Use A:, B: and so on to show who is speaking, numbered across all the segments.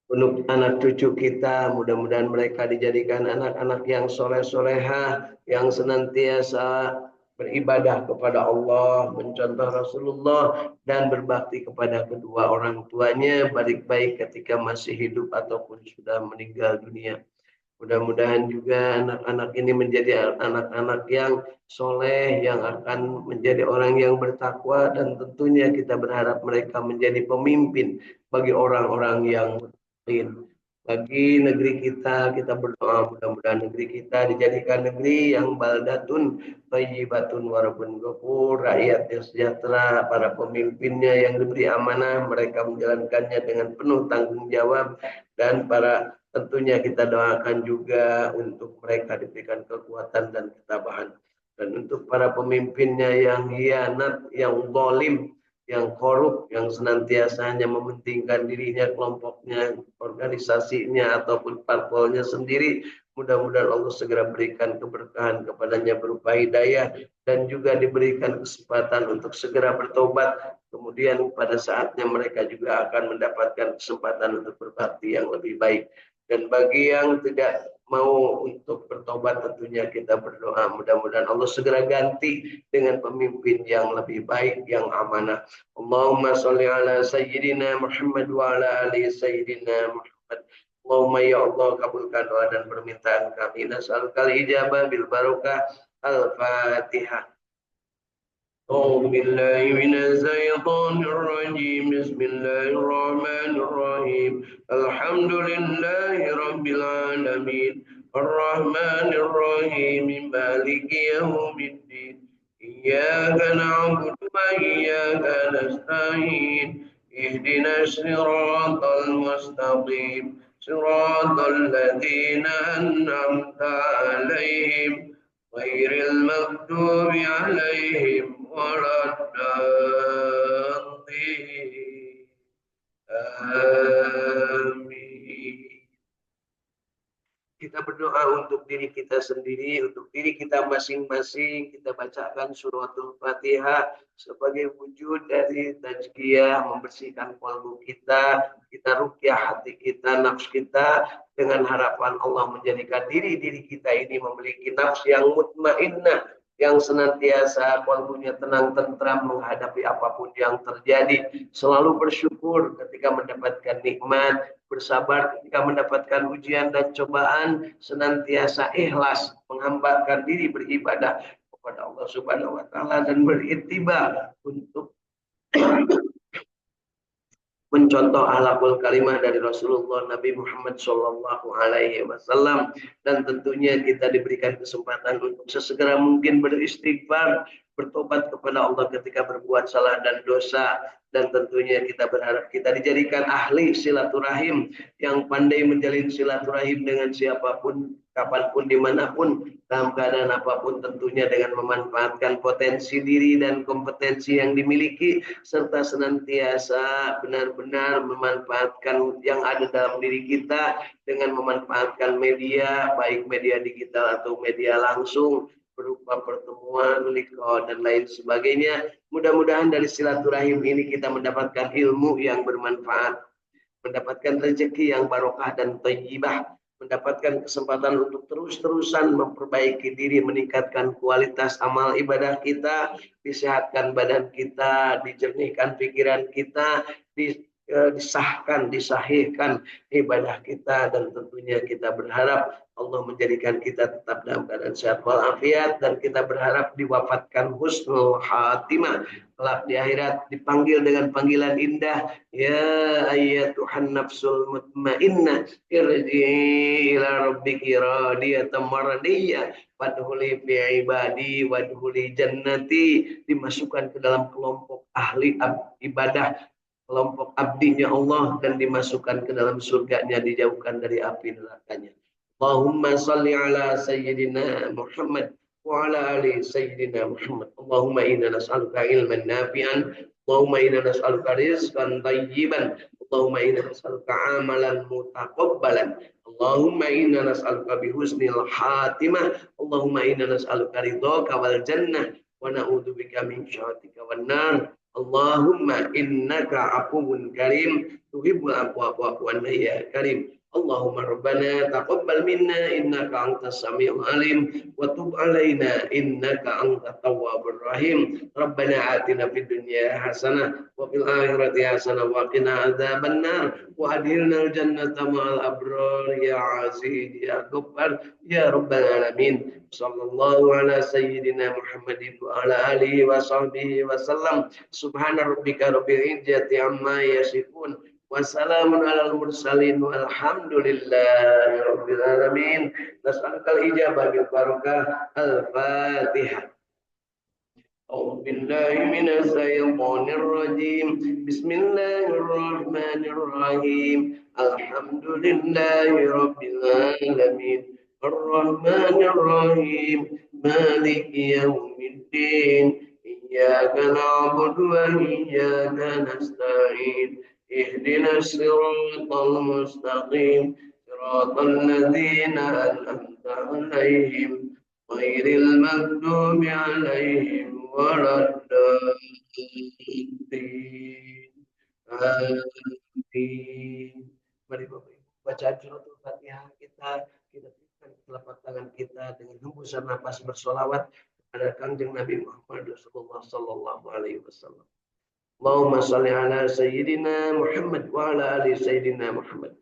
A: Untuk anak cucu kita, mudah-mudahan mereka dijadikan anak-anak yang soleh-solehah, yang senantiasa beribadah kepada Allah, mencontoh Rasulullah, dan berbakti kepada kedua orang tuanya, baik-baik ketika masih hidup ataupun sudah meninggal dunia. Mudah-mudahan juga anak-anak ini menjadi anak-anak yang soleh, yang akan menjadi orang yang bertakwa, dan tentunya kita berharap mereka menjadi pemimpin bagi orang-orang yang lain. Bagi negeri kita berdoa mudah-mudahan negeri kita dijadikan negeri yang baldatun thayyibatun warabun ghafur, rakyatnya sejahtera, para pemimpinnya yang diberi amanah, mereka menjalankannya dengan penuh tanggung jawab, dan para tentunya kita doakan juga untuk mereka diberikan kekuatan dan ketabahan. Dan untuk para pemimpinnya yang hianat, yang zalim, yang korup, yang senantiasa hanya mementingkan dirinya, kelompoknya, organisasinya, ataupun parpolnya sendiri, mudah-mudahan Allah segera berikan keberkahan kepadanya berupa hidayah, dan juga diberikan kesempatan untuk segera bertobat. Kemudian pada saatnya mereka juga akan mendapatkan kesempatan untuk berbakti yang lebih baik. Dan bagi yang tidak mau untuk bertobat, tentunya kita berdoa mudah-mudahan Allah segera ganti dengan pemimpin yang lebih baik, yang amanah. Allahumma sholli ala sayyidina Muhammad wa ala ali sayyidina Muhammad. Allahumma ya Allah, kabulkan doa dan permintaan kami. Nas'alukal ijabah bil barakah. Al-Fatihah. أعوذ بالله من الشيطان الرجيم. بسم الله الرحمن الرحيم. الحمد لله رب العالمين الرحمن الرحيم مالك يوم الدين إياك نعبد وإياك نستعين اهدنا الصراط المستقيم صراط الذين أنعمت عليهم غير المغضوب عليهم ولا الضالين آمين. Kita berdoa untuk diri kita sendiri, untuk diri kita masing-masing. Kita bacakan suratul Fatihah sebagai wujud dari tazkiyah, membersihkan kalbu kita. Kita rukyah hati kita, nafsu kita, dengan harapan Allah menjadikan diri-diri kita ini memiliki nafsu yang mutmainnah, yang senantiasa kalbunya tenang tentram menghadapi apapun yang terjadi, selalu bersyukur ketika mendapatkan nikmat, bersabar ketika mendapatkan ujian dan cobaan, senantiasa ikhlas menghambakan diri beribadah kepada Allah Subhanahu wa taala, dan berittiba untuk mencontoh akhlakul karimah dari Rasulullah Nabi Muhammad Shallallahu Alaihi Wasallam. Dan tentunya kita diberikan kesempatan untuk sesegera mungkin beristighfar, bertobat kepada Allah ketika berbuat salah dan dosa. Dan tentunya kita berharap kita dijadikan ahli silaturahim, yang pandai menjalin silaturahim dengan siapapun, kapanpun, dimanapun, dalam keadaan apapun, tentunya dengan memanfaatkan potensi diri dan kompetensi yang dimiliki, serta senantiasa benar-benar memanfaatkan yang ada dalam diri kita dengan memanfaatkan media, baik media digital atau media langsung, berupa pertemuan, liqa, dan lain sebagainya. Mudah-mudahan dari silaturahim ini kita mendapatkan ilmu yang bermanfaat, mendapatkan rezeki yang barokah dan thayyibah, mendapatkan kesempatan untuk terus-terusan memperbaiki diri, meningkatkan kualitas amal ibadah kita, disehatkan badan kita, dijernihkan pikiran kita, disahkan, disahihkan ibadah kita. Dan tentunya kita berharap Allah menjadikan kita tetap dalam keadaan sehat walafiat, dan kita berharap diwafatkan husnul khatimah, kelak di akhirat dipanggil dengan panggilan indah, ya ayyatuhan nafsul mutmainnah irji'i ila rabbiki radiyatan mardiyah fadkhuli fi ibadi wadkhuli jannati, dimasukkan ke dalam kelompok ahli ibadah, kelompok abdinya Allah, dan dimasukkan ke dalam surganya, dijauhkan dari api nerakanya. Allahumma salli ala sayyidina Muhammad wa ala ali sayyidina Muhammad. Allahumma inna nas'aluka ilman nafi'an, Allahumma inna nas'aluka rizqan thayyiban, Allahumma inna nas'aluka amalan mutaqabbalan, Allahumma inna nas'aluka bihusnil khatimah, Allahumma inna nas'aluka ridhaka wal jannah wa na'udzubika min syarrika wan nar. Allahumma innaka afuwun karim tuhibbul afwa fa'fu anna ya karim. Allahumma rabbana taqabbal minna innaka antas samiul alim wa tub alaina innaka antat tawwabur rahim. Rabbana atina fid dunya hasanah wa fil akhirati hasanah wa qina adzabannar wa adkhilna al jannata ma'al abrar ya aziz ya ghaffar ya rabbal alamin. Sallallahu ala sayyidina Muhammadin wa ala alihi wa sahbihi wa sallam. Subhana rabbika rabbil izzati amma yasifun. Wassalamun alal mursalin walhamdulillahi rabbil alamin. Nas'alukal ijabah bil barakah. Al-Fatihah. أعوذ بالله من الشيطان الرجيم بسم الله الرحمن الرحيم الحمد لله رب العالمين الرحمن الرحيم مالك يوم الدين إياك نعبد وإياك نستعين اهدنا الصراط المستقيم صراط الذين أنعمت عليهم غير المغضوب عليهم ولا الضالين. Amin. Mari Bapak Ibu baca suratul Fatihah kita berikan telapak tangan kita dengan hembusan nafas bersolawat kepada Kanjeng Nabi Muhammad Rasulullah sallallahu alaihi wasallam. Allahumma shalli ala sayyidina Muhammad wa ala ali sayyidina Muhammad.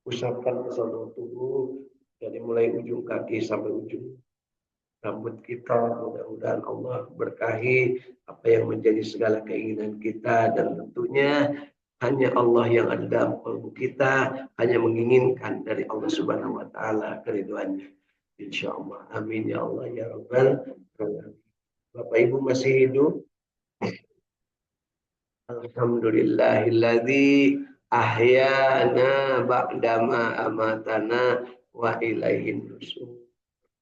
A: Usapkan ke seluruh tubuh dari mulai ujung kaki sampai ujung rambut kita. Mudah-mudahan Allah berkahi apa yang menjadi segala keinginan kita, dan tentunya hanya Allah yang ada dalam kalbu kita, hanya menginginkan dari Allah Subhanahu wa taala keridhaannya. Insyaallah. Amin ya Allah ya rabbal alamin. Bapak Ibu masih hidup? Alhamdulillahilladzi ahyana ba'dama amatana wa ilaihin nusur.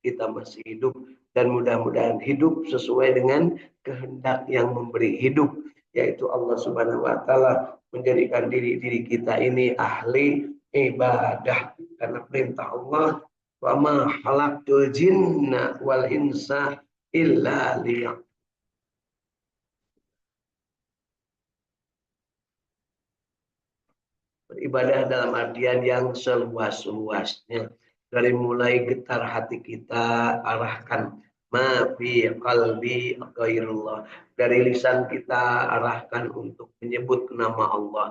A: Kita masih hidup dan mudah-mudahan hidup sesuai dengan kehendak yang memberi hidup, yaitu Allah Subhanahu wa taala menjadikan diri kita ini ahli ibadah karena perintah Allah, wa ma khalaqtul jinna wal insa illa liya'budun. Beribadah dalam artian yang seluas-luasnya. Dari mulai getar hati kita arahkan ma fi qalbi ghairullah. Dari lisan kita arahkan untuk menyebut nama Allah.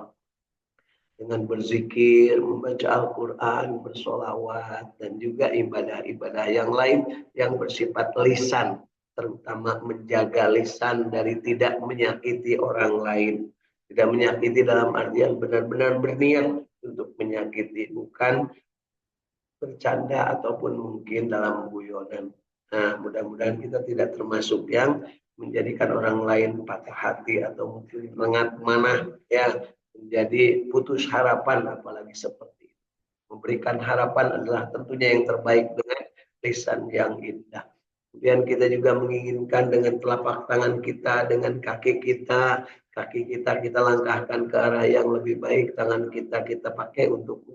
A: Dengan berzikir, membaca Al-Quran, bersolawat, dan juga ibadah-ibadah yang lain yang bersifat lisan. Terutama menjaga lisan dari tidak menyakiti orang lain. Tidak menyakiti dalam artian benar-benar berniat untuk menyakiti, bukan bercanda ataupun mungkin dalam guyonan. Nah, mudah-mudahan kita tidak termasuk yang menjadikan orang lain patah hati atau mungkin lengat manah, ya, menjadi putus harapan, apalagi seperti itu. Memberikan harapan adalah tentunya yang terbaik dengan lisan yang indah. Kemudian kita juga menginginkan dengan telapak tangan kita, dengan kaki kita kita langkahkan ke arah yang lebih baik. Tangan kita pakai untuk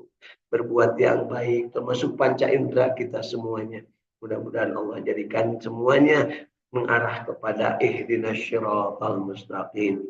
A: berbuat yang baik, termasuk panca indera kita semuanya. Mudah-mudahan Allah jadikan semuanya mengarah kepada ihdinas syiratal mustaqim,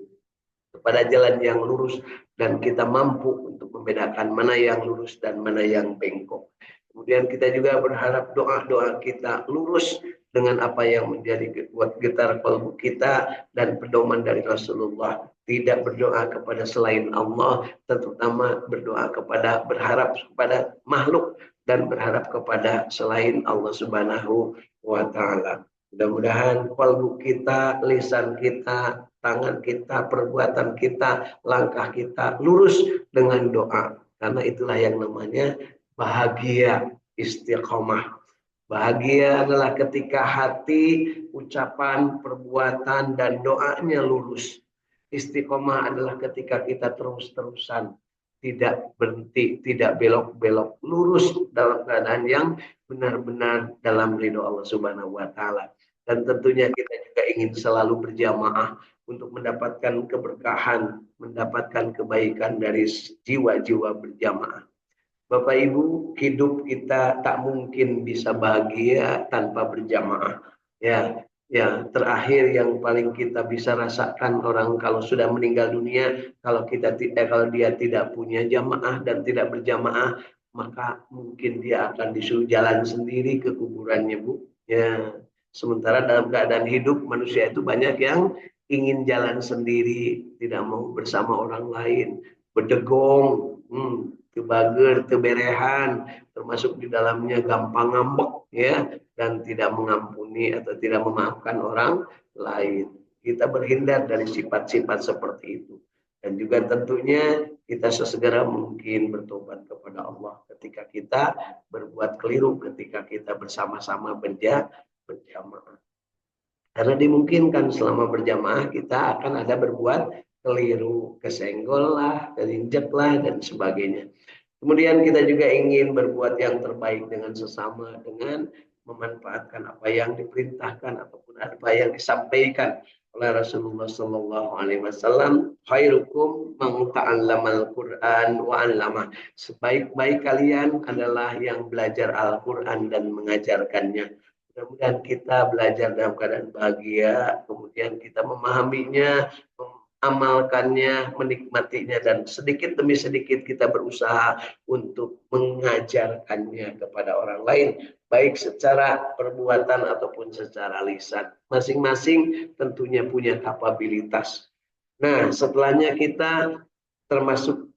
A: kepada jalan yang lurus, dan kita mampu untuk membedakan mana yang lurus dan mana yang bengkok. Kemudian kita juga berharap doa-doa kita lurus dengan apa yang menjadi buat getar kalbu kita dan pedoman dari Rasulullah. Tidak berdoa kepada selain Allah, terutama berharap kepada makhluk dan berharap kepada selain Allah Subhanahu wa taala. Mudah-mudahan kalbu kita, lisan kita, tangan kita, perbuatan kita, langkah kita lurus dengan doa. Karena itulah yang namanya bahagia istiqomah. Bahagia adalah ketika hati, ucapan, perbuatan, dan doanya lurus. Istiqomah adalah ketika kita terus-terusan, tidak berhenti, tidak belok-belok, lurus dalam keadaan yang benar-benar dalam ridho Allah Subhanahu wa taala. Dan tentunya kita juga ingin selalu berjamaah untuk mendapatkan keberkahan, mendapatkan kebaikan dari jiwa-jiwa berjamaah. Bapak Ibu, hidup kita tak mungkin bisa bahagia tanpa berjamaah. Ya, Ya, terakhir yang paling kita bisa rasakan orang kalau sudah meninggal dunia, kalau dia tidak punya jamaah dan tidak berjamaah, maka mungkin dia akan disuruh jalan sendiri ke kuburannya, Bu. Ya, sementara dalam keadaan hidup manusia itu banyak yang ingin jalan sendiri, tidak mau bersama orang lain, berdegong, kebager, keberehan, termasuk di dalamnya gampang ngambek, ya, dan tidak mengampuni atau tidak memaafkan orang lain. Kita berhindar dari sifat-sifat seperti itu. Dan juga tentunya kita sesegera mungkin bertobat kepada Allah ketika kita berbuat keliru, ketika kita bersama-sama berjamaah. Karena dimungkinkan selama berjamaah kita akan ada berbuat keliru, kesenggol lah, keinjek lah, dan sebagainya. Kemudian kita juga ingin berbuat yang terbaik dengan sesama dengan memanfaatkan apa yang diperintahkan ataupun apa yang disampaikan oleh Rasulullah Sallallahu Alaihi Wasallam. Khairukum man ta'allamal Quran wa 'allama. Sebaik-baik kalian adalah yang belajar Al-Quran dan mengajarkannya. Mudah-mudahan kita belajar dalam keadaan bahagia, kemudian kita memahaminya, mengamalkannya, menikmatinya, dan sedikit demi sedikit kita berusaha untuk mengajarkannya kepada orang lain, baik secara perbuatan ataupun secara lisan. Masing-masing tentunya punya kapabilitas. Nah, setelahnya kita termasuk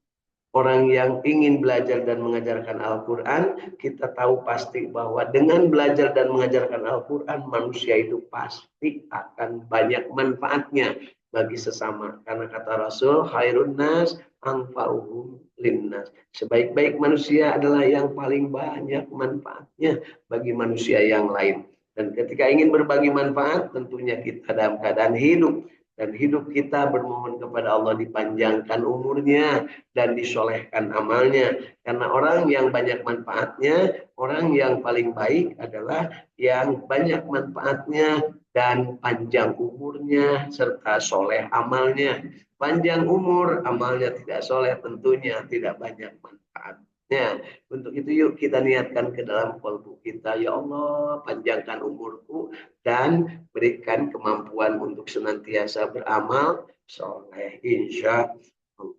A: orang yang ingin belajar dan mengajarkan Al-Quran, kita tahu pasti bahwa dengan belajar dan mengajarkan Al-Quran, manusia itu pasti akan banyak manfaatnya bagi sesama. Karena kata Rasul, khairun nas anfa'uhum linnas. Sebaik-baik manusia adalah yang paling banyak manfaatnya bagi manusia yang lain. Dan ketika ingin berbagi manfaat, tentunya kita dalam keadaan hidup. Dan hidup kita bermohon kepada Allah dipanjangkan umurnya dan disolehkan amalnya. Karena orang yang banyak manfaatnya, orang yang paling baik adalah yang banyak manfaatnya dan panjang umurnya serta soleh amalnya. Panjang umur, amalnya tidak soleh, tentunya tidak banyak manfaat. Ya, untuk itu yuk kita niatkan ke dalam kalbu kita, ya Allah, panjangkan umurku dan berikan kemampuan untuk senantiasa beramal soleh, insya Allah.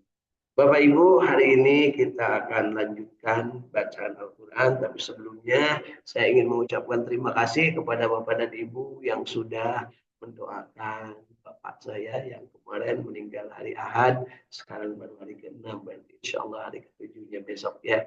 A: Bapak Ibu, hari ini kita akan lanjutkan bacaan Al-Quran, tapi sebelumnya saya ingin mengucapkan terima kasih kepada Bapak dan Ibu yang sudah mendoakan Bapak saya yang kemarin meninggal hari Ahad, sekarang baru hari ke-6, insya Allah hari ke-7-nya besok ya.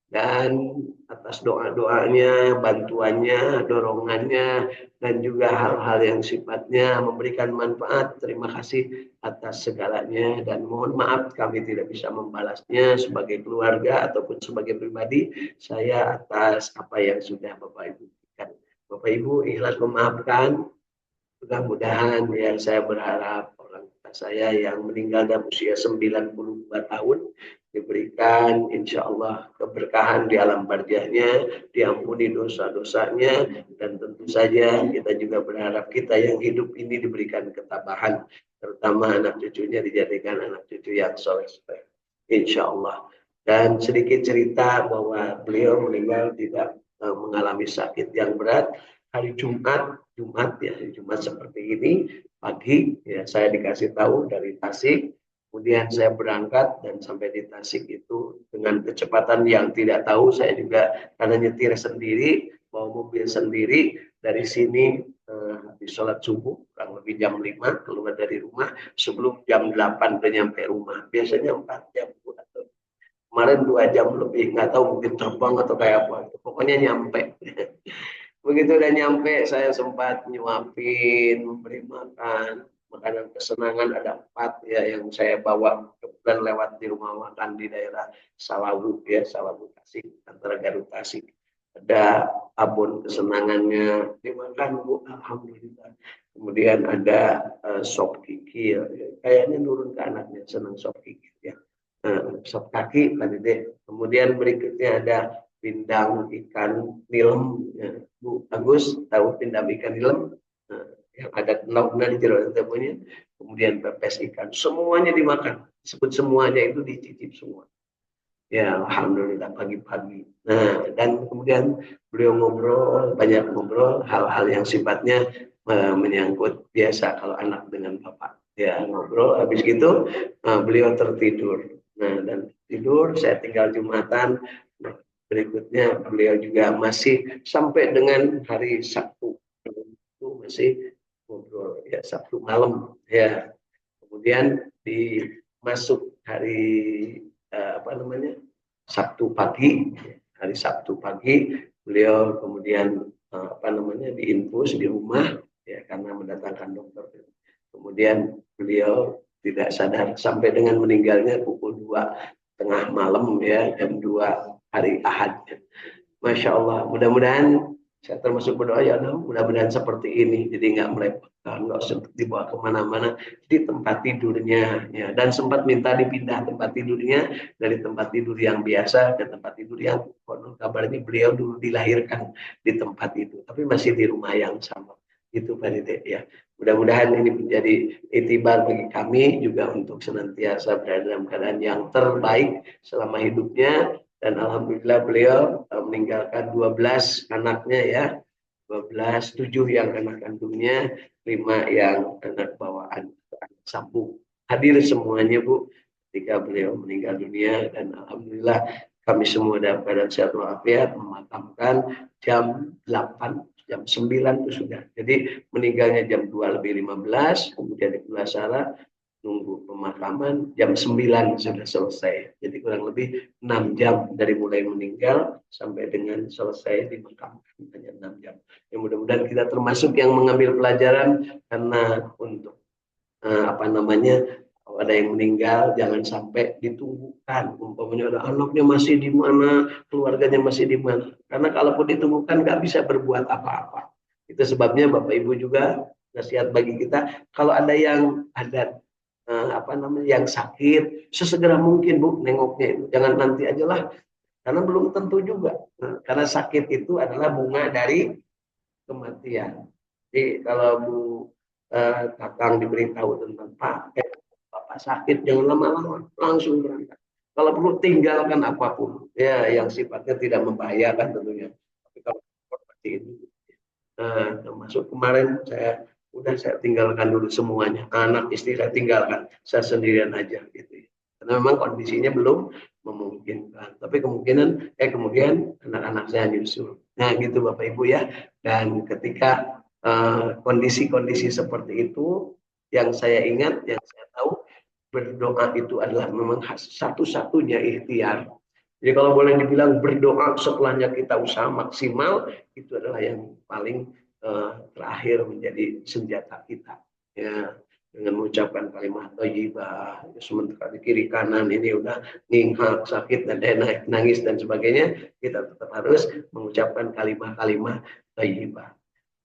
A: Dan atas doa-doanya, bantuannya, dorongannya, dan juga hal-hal yang sifatnya memberikan manfaat. Terima kasih atas segalanya dan mohon maaf kami tidak bisa membalasnya sebagai keluarga ataupun sebagai pribadi saya atas apa yang sudah Bapak Ibu berikan. Bapak Ibu ikhlas memaafkan. Mudah-mudahan ya saya berharap orang tua saya yang meninggal dalam usia 92 tahun diberikan insya Allah keberkahan di alam barjahnya, diampuni dosa-dosanya, dan tentu saja kita juga berharap kita yang hidup ini diberikan ketabahan, terutama anak cucunya dijadikan anak cucu yang soleh-soleh insya Allah. Dan sedikit cerita bahwa beliau meninggal tidak mengalami sakit yang berat. Hari Jumat ya, Jumat seperti ini pagi ya saya dikasih tahu dari Tasik, kemudian saya berangkat dan sampai di Tasik itu dengan kecepatan yang tidak tahu, saya juga karena nyetir sendiri, bawa mobil sendiri dari sini di sholat subuh kurang lebih jam 5 keluar dari rumah, sebelum jam 8 udah nyampe rumah, biasanya 4 jam atau kemarin 2 jam lebih, nggak tahu mungkin terbang atau kayak apa, pokoknya nyampe. Begitu udah nyampe, saya sempat nyuapin, memberi makan, makanan kesenangan ada 4 ya yang saya bawa kebetulan lewat di rumah makan di daerah Salawu ya, Salawu Tasik, antara Garut Tasik. Ada abon kesenangannya dimakan Bu, alhamdulillah. Kemudian ada sop kiki ya, kayaknya nurun ke anaknya senang sop kiki ya. Sop kaki tadi deh. Kemudian berikutnya ada pindang ikan nilem ya. Bu Agus tahu pindang ikan nilem yang ada lauknya di jero tebunya, kemudian pepes ikan, semuanya dimakan, sebut semuanya itu dicicip semua ya, alhamdulillah pagi-pagi. Nah, dan kemudian beliau ngobrol, banyak ngobrol hal-hal yang sifatnya menyangkut biasa kalau anak dengan bapak. Ya ngobrol, habis gitu beliau tertidur. Nah dan tidur, saya tinggal Jumatan. Nah, berikutnya beliau juga masih sampai dengan hari Sabtu itu masih ngobrol ya Sabtu malam ya. Kemudian masuk hari apa namanya Sabtu pagi, hari Sabtu pagi beliau kemudian apa namanya diinfus di rumah ya karena mendatangkan dokter. Kemudian beliau tidak sadar sampai dengan meninggalnya pukul 2 tengah malam ya jam 2 hari Ahad. Masya Allah, mudah-mudahan saya termasuk berdoa ya Allah, mudah-mudahan seperti ini, jadi nggak merepotkan, nggak sempat dibawa kemana-mana, di tempat tidurnya, ya. Dan sempat minta dipindah tempat tidurnya dari tempat tidur yang biasa ke tempat tidur yang konon kabarnya beliau dulu dilahirkan di tempat itu, tapi masih di rumah yang sama. Itu Pak Dede, ya. Mudah-mudahan ini menjadi itibar bagi kami juga untuk senantiasa berada dalam keadaan yang terbaik selama hidupnya. Dan alhamdulillah beliau meninggalkan 12 anaknya ya. 12, 7 yang anak kandungnya, 5 yang anak bawaan, anak sambung. Hadir semuanya Bu ketika beliau meninggal dunia dan alhamdulillah kami semua dalam keadaan sehat walafiat memakamkan jam 8, jam 9 itu sudah. Jadi meninggalnya jam 2 lebih 15, kemudian di Pulasara nunggu pemakaman jam 9 sudah selesai. Jadi kurang lebih 6 jam dari mulai meninggal sampai dengan selesai dimakamkan hanya 6 jam. Ya, mudah-mudahan kita termasuk yang mengambil pelajaran karena untuk apa namanya kalau ada yang meninggal jangan sampai ditunggukan. Umpamanya ada anaknya masih di mana, keluarganya masih di mana. Karena kalaupun ditunggukan nggak bisa berbuat apa-apa. Itu sebabnya Bapak Ibu juga nasihat bagi kita kalau ada yang ada apa namanya yang sakit sesegera mungkin Bu nengoknya itu jangan nanti aja lah karena belum tentu juga karena sakit itu adalah bunga dari kematian. Jadi kalau Bu Kakang diberitahu tentang Bapak sakit jangan lama-lama langsung berangkat. Kalau perlu tinggalkan apapun ya yang sifatnya tidak membahayakan tentunya. Tapi kalau seperti ini termasuk kemarin saya tinggalkan dulu semuanya, anak istri saya tinggalkan, saya sendirian aja gitu ya. Karena memang kondisinya belum memungkinkan. Tapi kemudian anak-anak saya nyusul. Nah gitu Bapak Ibu ya. Dan ketika kondisi-kondisi seperti itu, yang saya ingat, yang saya tahu, berdoa itu adalah memang satu-satunya ikhtiar. Jadi kalau boleh dibilang berdoa setelahnya kita usaha maksimal itu adalah yang paling terakhir menjadi senjata kita. Ya, dengan mengucapkan kalimat thayyibah, sementara di kiri kanan ini udah nginghak, sakit dan naik nangis dan sebagainya, kita tetap harus mengucapkan kalimat-kalimat thayyibah.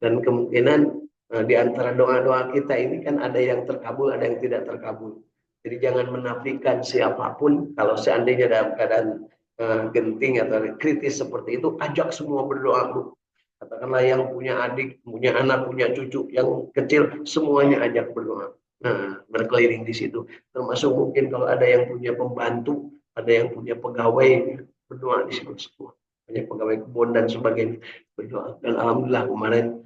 A: Dan kemungkinan di antara doa-doa kita ini kan ada yang terkabul, ada yang tidak terkabul. Jadi jangan menafikan siapapun kalau seandainya dalam keadaan genting atau kritis seperti itu, ajak semua berdoa Bu. Katakanlah yang punya adik, punya anak, punya cucu, yang kecil, semuanya ajak berdoa. Nah, berkeliling di situ. Termasuk mungkin kalau ada yang punya pembantu, ada yang punya pegawai, berdoa di situ semua. Banyak pegawai kebun dan sebagainya berdoa. Dan alhamdulillah kemarin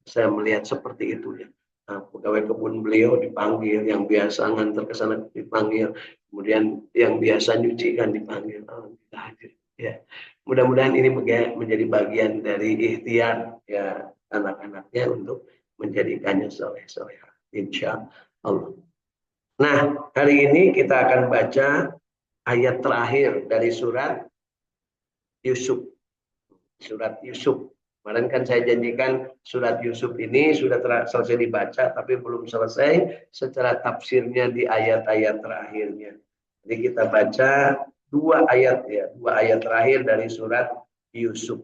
A: saya melihat seperti itu ya. Pegawai kebun beliau dipanggil, yang biasa ngantar ke sana dipanggil, kemudian yang biasa nyuci kan dipanggil. Alhamdulillah hadir. Ya, mudah-mudahan ini menjadi bagian dari ikhtiar ya anak-anaknya untuk menjadikannya soleh-soleh. Insya Allah. Nah, hari ini kita akan baca ayat terakhir dari surat Yusuf. Surat Yusuf. Kemarin kan saya janjikan surat Yusuf ini sudah selesai dibaca, tapi belum selesai secara tafsirnya di ayat-ayat terakhirnya. Jadi kita baca dua ayat terakhir dari surat Yusuf.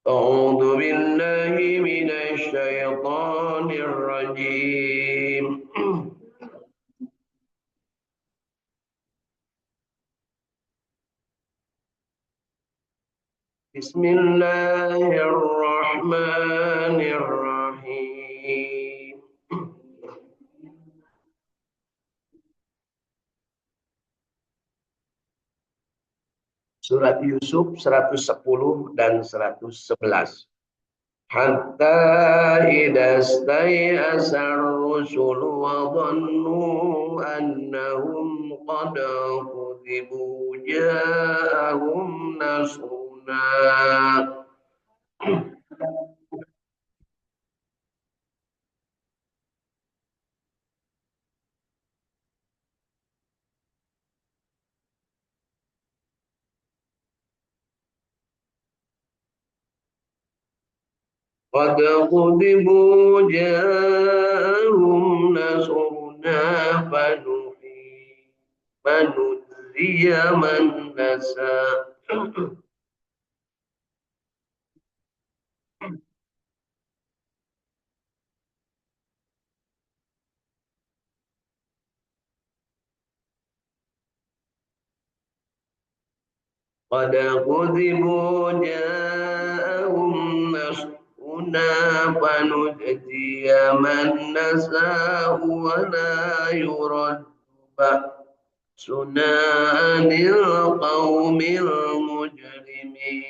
A: A'udzu billahi minasy syaithanir rajim. Bismillahirrahmanirrahim. Surat Yusuf 110 dan 111. حتى إذا استيأس الرسل وظنوا أنهم قد كذبوا جاءهم نصرنا قد كذبوا جاءهم نصرنا فنجزي من نشاء قد كذبوا جاءهم نصرنا فنجزي من نشاء ولا يرد بأسنا عن القوم المجرمين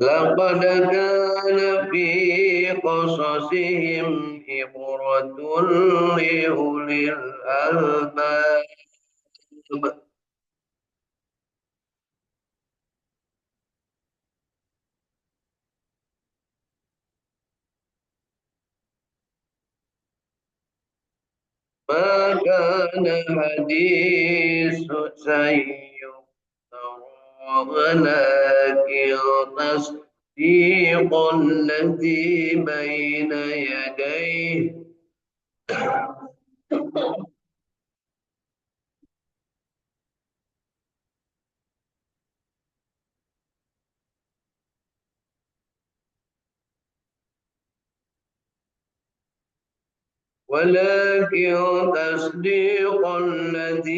A: لقد كان في قصصهم عبرة لأولي الألباب ما كان حديث سيفترى ولكن تصديق الذي بين يديه ولكن تصديق الذي